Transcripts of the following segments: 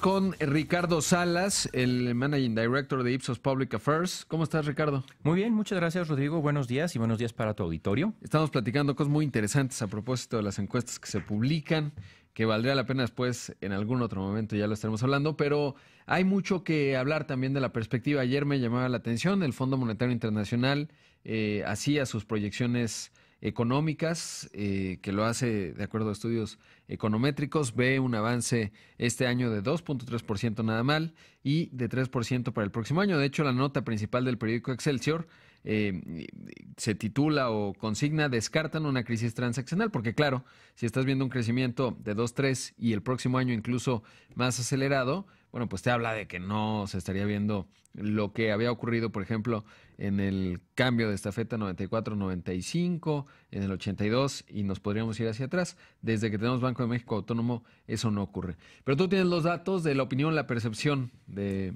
con Ricardo Salas, el Managing Director de Ipsos Public Affairs. ¿Cómo estás, Ricardo? Muy bien, muchas gracias, Rodrigo. Buenos días y buenos días para tu auditorio. Estamos platicando cosas muy interesantes a propósito de las encuestas que se publican, que valdría la pena después, en algún otro momento ya lo estaremos hablando, pero hay mucho que hablar también de la perspectiva. Ayer me llamaba la atención, el Fondo Monetario Internacional hacía sus proyecciones económicas, que lo hace de acuerdo a estudios econométricos, ve un avance este año de 2.3% nada mal y de 3% para el próximo año. De hecho, la nota principal del periódico Excelsior se titula o consigna "Descartan una crisis transaccional", porque claro, si estás viendo un crecimiento de 2.3 y el próximo año incluso más acelerado, bueno, pues te habla de que no se estaría viendo lo que había ocurrido, por ejemplo, en el cambio de estafeta 94-95, en el 82, y nos podríamos ir hacia atrás. Desde que tenemos Banco de México autónomo, eso no ocurre. Pero tú tienes los datos de la opinión, la percepción de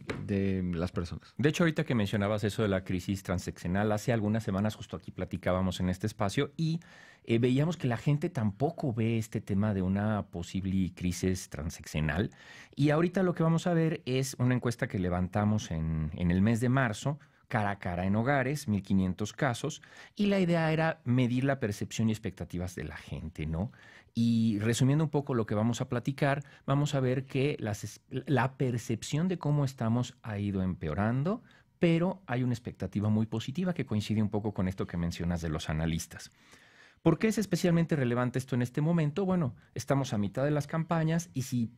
las personas. De hecho, ahorita que mencionabas eso de la crisis transaccional, hace algunas semanas justo aquí platicábamos en este espacio y veíamos que la gente tampoco ve este tema de una posible crisis transaccional. Y ahorita lo que vamos a ver es una encuesta que levantamos en el mes de marzo, cara a cara en hogares, 1,500 casos, y la idea era medir la percepción y expectativas de la gente, ¿no? Y resumiendo un poco lo que vamos a platicar, vamos a ver que la percepción de cómo estamos ha ido empeorando, pero hay una expectativa muy positiva que coincide un poco con esto que mencionas de los analistas. ¿Por qué es especialmente relevante esto en este momento? Bueno, estamos a mitad de las campañas y si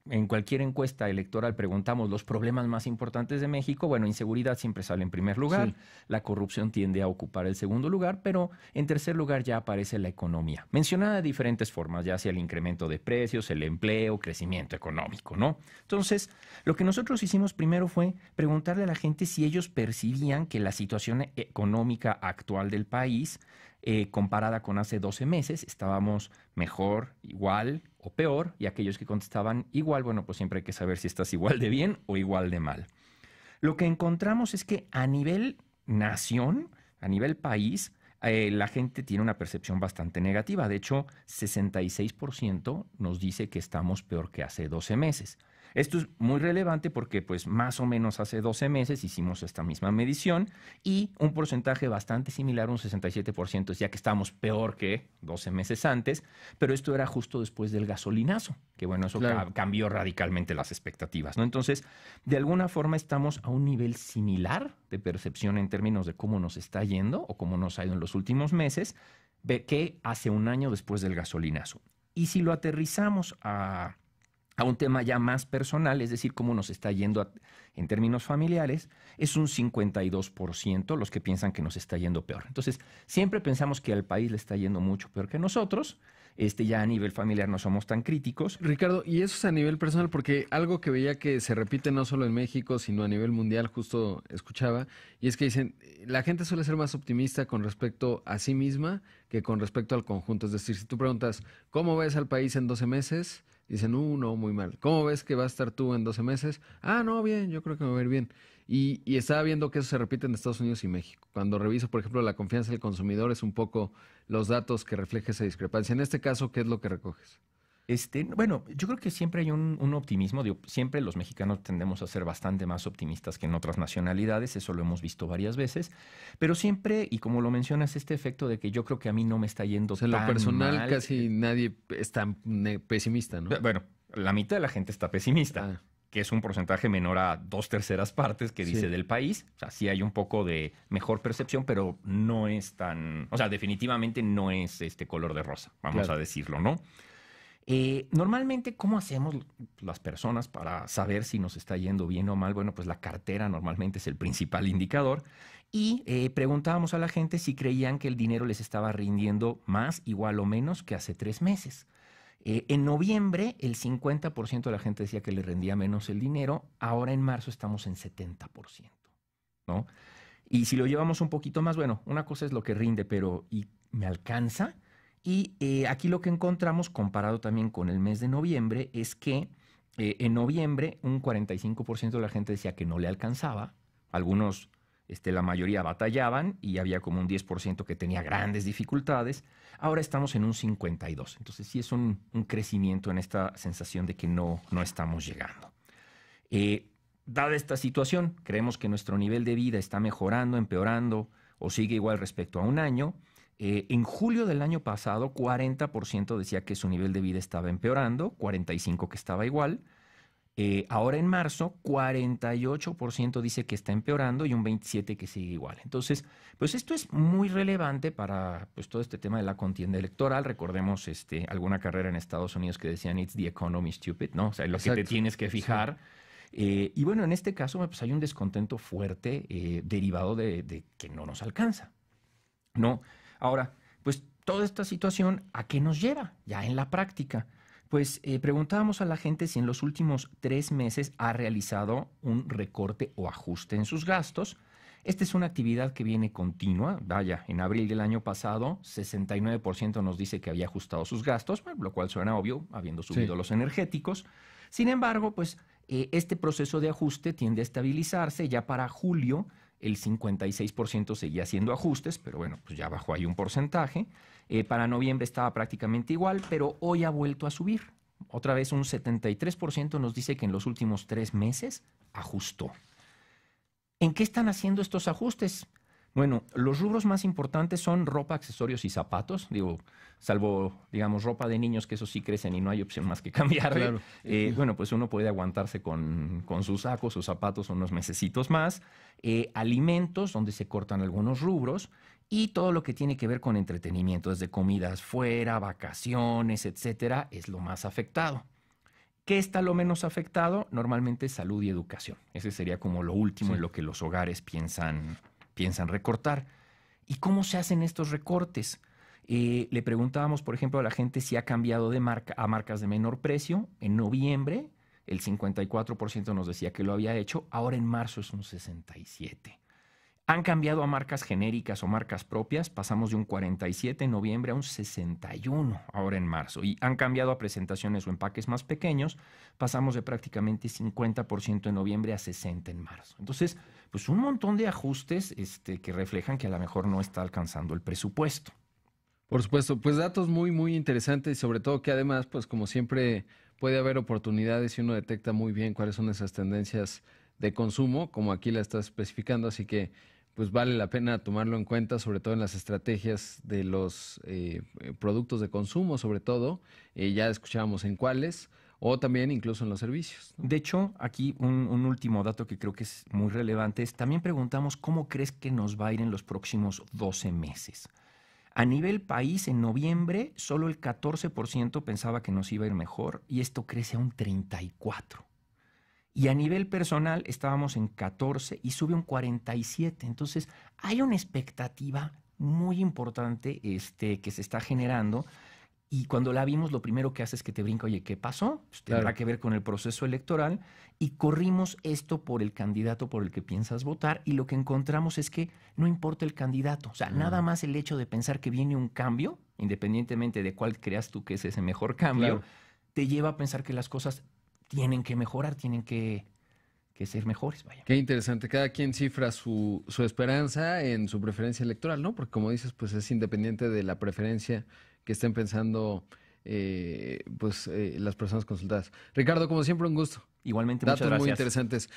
en cualquier encuesta electoral preguntamos los problemas más importantes de México, bueno, inseguridad siempre sale en primer lugar, sí. La corrupción tiende a ocupar el segundo lugar, pero en tercer lugar ya aparece la economía, mencionada de diferentes formas, ya sea el incremento de precios, el empleo, crecimiento económico, ¿no? Entonces, lo que nosotros hicimos primero fue preguntarle a la gente si ellos percibían que la situación económica actual del país, comparada con hace 12 meses, estábamos mejor, igual o peor, y aquellos que contestaban igual, bueno, pues siempre hay que saber si estás igual de bien o igual de mal. Lo que encontramos es que a nivel nación, a nivel país, la gente tiene una percepción bastante negativa. De hecho, 66% nos dice que estamos peor que hace 12 meses. Esto es muy relevante porque pues más o menos hace 12 meses hicimos esta misma medición y un porcentaje bastante similar, un 67%, ya que estábamos peor que 12 meses antes, pero esto era justo después del gasolinazo, que bueno, eso claro, cambió radicalmente las expectativas, ¿no? Entonces, de alguna forma estamos a un nivel similar de percepción en términos de cómo nos está yendo o cómo nos ha ido en los últimos meses, que hace un año después del gasolinazo. Y si lo aterrizamos a un tema ya más personal, es decir, cómo nos está yendo en términos familiares, es un 52% los que piensan que nos está yendo peor. Entonces, siempre pensamos que al país le está yendo mucho peor que nosotros. Ya a nivel familiar no somos tan críticos. Ricardo, y eso es a nivel personal, porque algo que veía que se repite no solo en México, sino a nivel mundial, justo escuchaba, y es que dicen, la gente suele ser más optimista con respecto a sí misma que con respecto al conjunto. Es decir, si tú preguntas, ¿cómo ves al país en 12 meses? Dicen, no, muy mal. ¿Cómo ves que va a estar tú en 12 meses? No, bien, yo creo que me va a ir bien. Y estaba viendo que eso se repite en Estados Unidos y México. Cuando reviso, por ejemplo, la confianza del consumidor, es un poco los datos que refleja esa discrepancia. En este caso, ¿qué es lo que recoges? Bueno, yo creo que siempre hay un optimismo. Siempre los mexicanos tendemos a ser bastante más optimistas que en otras nacionalidades. Eso lo hemos visto varias veces. Pero siempre, y como lo mencionas, este efecto de que yo creo que a mí no me está yendo tan mal. En lo personal casi nadie es tan pesimista, ¿no? Bueno, la mitad de la gente está pesimista. Que es un porcentaje menor a 2/3 partes que dice del país. O sea, sí hay un poco de mejor percepción, pero no es tan... O sea, definitivamente no es color de rosa, vamos a decirlo, ¿no? Normalmente, ¿cómo hacemos las personas para saber si nos está yendo bien o mal? Bueno, pues la cartera normalmente es el principal indicador. Y preguntábamos a la gente si creían que el dinero les estaba rindiendo más, igual o menos que hace 3 meses. En noviembre, el 50% de la gente decía que le rendía menos el dinero. Ahora en marzo estamos en 70%, ¿no? Y si lo llevamos un poquito más, bueno, una cosa es lo que rinde, pero ¿y me alcanza? Y aquí lo que encontramos, comparado también con el mes de noviembre, es que en noviembre un 45% de la gente decía que no le alcanzaba. Algunos, la mayoría batallaban y había como un 10% que tenía grandes dificultades. Ahora estamos en un 52%. Entonces sí es un crecimiento en esta sensación de que no estamos llegando. Dada esta situación, creemos que nuestro nivel de vida está mejorando, empeorando o sigue igual respecto a un año. En julio del año pasado, 40% decía que su nivel de vida estaba empeorando, 45% que estaba igual. Ahora en marzo, 48% dice que está empeorando y un 27% que sigue igual. Entonces, pues esto es muy relevante para pues, todo este tema de la contienda electoral. Recordemos alguna carrera en Estados Unidos que decían "It's the economy, stupid", ¿no? O sea, en lo que te tienes que fijar. Sí. Y bueno, en este caso pues hay un descontento fuerte derivado de que no nos alcanza, ¿no? Ahora, pues toda esta situación, ¿a qué nos lleva ya en la práctica? Pues preguntábamos a la gente si en los últimos 3 meses ha realizado un recorte o ajuste en sus gastos. Esta es una actividad que viene continua. Vaya, en abril del año pasado, 69% nos dice que había ajustado sus gastos, bueno, lo cual suena obvio, habiendo subido los energéticos. Sin embargo, pues este proceso de ajuste tiende a estabilizarse. Ya para julio, el 56% seguía haciendo ajustes, pero bueno, pues ya bajó ahí un porcentaje. Para noviembre estaba prácticamente igual, pero hoy ha vuelto a subir. Otra vez un 73% nos dice que en los últimos 3 meses ajustó. ¿En qué están haciendo estos ajustes? Bueno, los rubros más importantes son ropa, accesorios y zapatos. Digo, salvo, digamos, ropa de niños, que eso sí crecen y no hay opción más que cambiarle. Claro. Bueno, pues uno puede aguantarse con sus sacos, sus zapatos unos mesecitos más. Alimentos, donde se cortan algunos rubros. Y todo lo que tiene que ver con entretenimiento, desde comidas fuera, vacaciones, etcétera, es lo más afectado. ¿Qué está lo menos afectado? Normalmente salud y educación. Ese sería como lo último en lo que los hogares piensan recortar. ¿Y cómo se hacen estos recortes? Le preguntábamos, por ejemplo, a la gente si ha cambiado de marca a marcas de menor precio. En noviembre, el 54% nos decía que lo había hecho. Ahora en marzo es un 67%. Han cambiado a marcas genéricas o marcas propias. Pasamos de un 47% en noviembre a un 61% ahora en marzo. Y han cambiado a presentaciones o empaques más pequeños. Pasamos de prácticamente 50% en noviembre a 60% en marzo. Entonces, pues un montón de ajustes que reflejan que a lo mejor no está alcanzando el presupuesto. Por supuesto, pues datos muy, muy interesantes y sobre todo que además, pues como siempre puede haber oportunidades y uno detecta muy bien cuáles son esas tendencias de consumo, como aquí la estás especificando, así que pues vale la pena tomarlo en cuenta, sobre todo en las estrategias de los productos de consumo, sobre todo, ya escuchábamos en cuáles, o también incluso en los servicios, ¿no? De hecho, aquí un último dato que creo que es muy relevante es, también preguntamos cómo crees que nos va a ir en los próximos 12 meses. A nivel país, en noviembre, solo el 14% pensaba que nos iba a ir mejor y esto crece a un 34%. Y a nivel personal estábamos en 14 y sube un 47. Entonces, hay una expectativa muy importante que se está generando. Y cuando la vimos, lo primero que hace es que te brinca, oye, ¿qué pasó? Pues tendrá que ver con el proceso electoral. Y corrimos esto por el candidato por el que piensas votar. Y lo que encontramos es que no importa el candidato. O sea, nada más el hecho de pensar que viene un cambio, independientemente de cuál creas tú que es ese mejor cambio, te lleva a pensar que las cosas tienen que mejorar, tienen que ser mejores, vaya. Qué interesante. Cada quien cifra su esperanza en su preferencia electoral, ¿no? Porque como dices, pues es independiente de la preferencia que estén pensando las personas consultadas. Ricardo, como siempre, un gusto. Igualmente, muchas gracias. Datos muy interesantes.